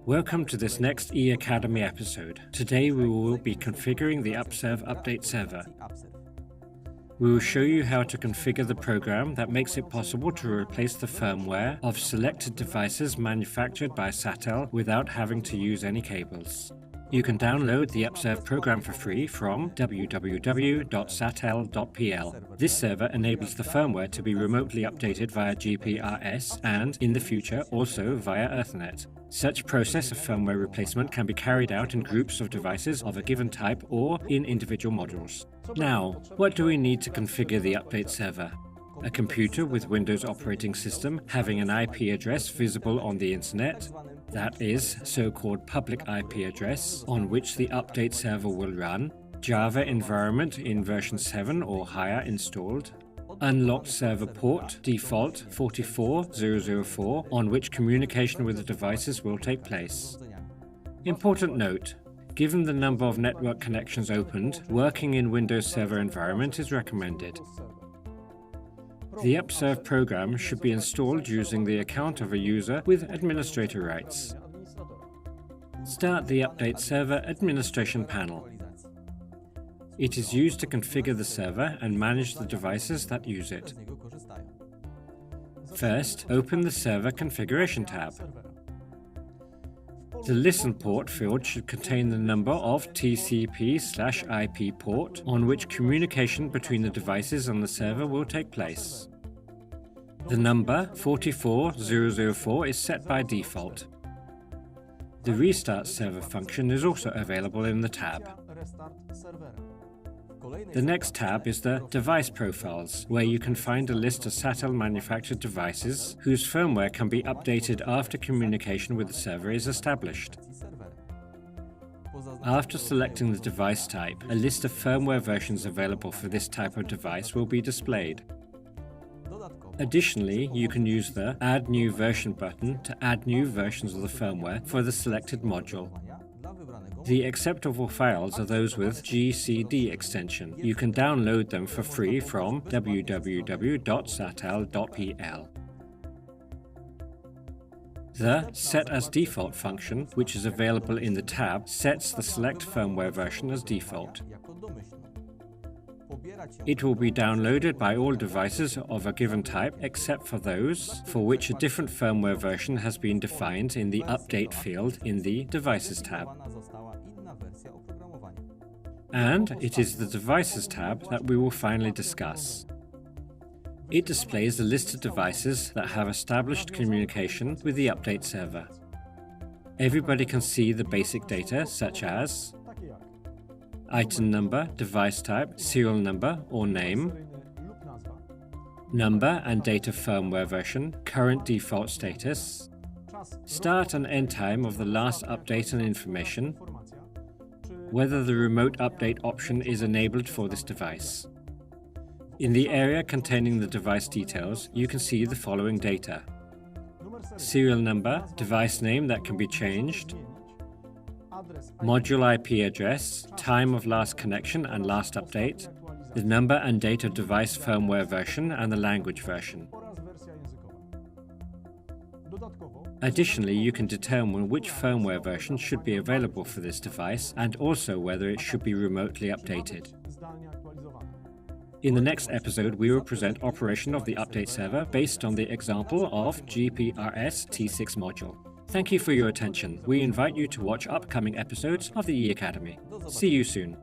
Welcome to this next eAcademy episode. Today we will be configuring the UpServ update server. We will show you how to configure the program that makes it possible to replace the firmware of selected devices manufactured by SATEL without having to use any cables. You can download the UpServ program for free from www.satel.pl. This server enables the firmware to be remotely updated via GPRS and, in the future, also via Ethernet. Such process of firmware replacement can be carried out in groups of devices of a given type or in individual modules. Now, what do we need to configure the update server? A computer with Windows operating system having an IP address visible on the internet, that is, so-called public IP address, on which the update server will run, Java environment in version 7 or higher installed, unlocked server port, default 44004, on which communication with the devices will take place. Important note: given the number of network connections opened, working in Windows Server environment is recommended. The UpServ program should be installed using the account of a user with administrator rights. Start the update server administration panel. It is used to configure the server and manage the devices that use it. First, open the Server Configuration tab. The Listen port field should contain the number of TCP/IP port on which communication between the devices on the server will take place. The number 44004 is set by default. The Restart Server function is also available in the tab. The next tab is the Device Profiles, where you can find a list of SATEL manufactured devices whose firmware can be updated after communication with the server is established. After selecting the device type, a list of firmware versions available for this type of device will be displayed. Additionally, you can use the Add New Version button to add new versions of the firmware for the selected module. The acceptable files are those with GCD extension. You can download them for free from www.satel.pl. The Set as Default function, which is available in the tab, sets the select firmware version as default. It will be downloaded by all devices of a given type except for those for which a different firmware version has been defined in the Update field in the Devices tab. And it is the Devices tab that we will finally discuss. It displays the list of devices that have established communication with the update server. Everybody can see the basic data such as item number, device type, serial number or name, number and date of firmware version, current default status, start and end time of the last update and information, whether the remote update option is enabled for this device. In the area containing the device details, you can see the following data: serial number, device name that can be changed, module IP address, time of last connection and last update, the number and date of device firmware version and the language version. Additionally, you can determine which firmware version should be available for this device and also whether it should be remotely updated. In the next episode, we will present operation of the update server based on the example of GPRS T6 module. Thank you for your attention. We invite you to watch upcoming episodes of the eAcademy. See you soon.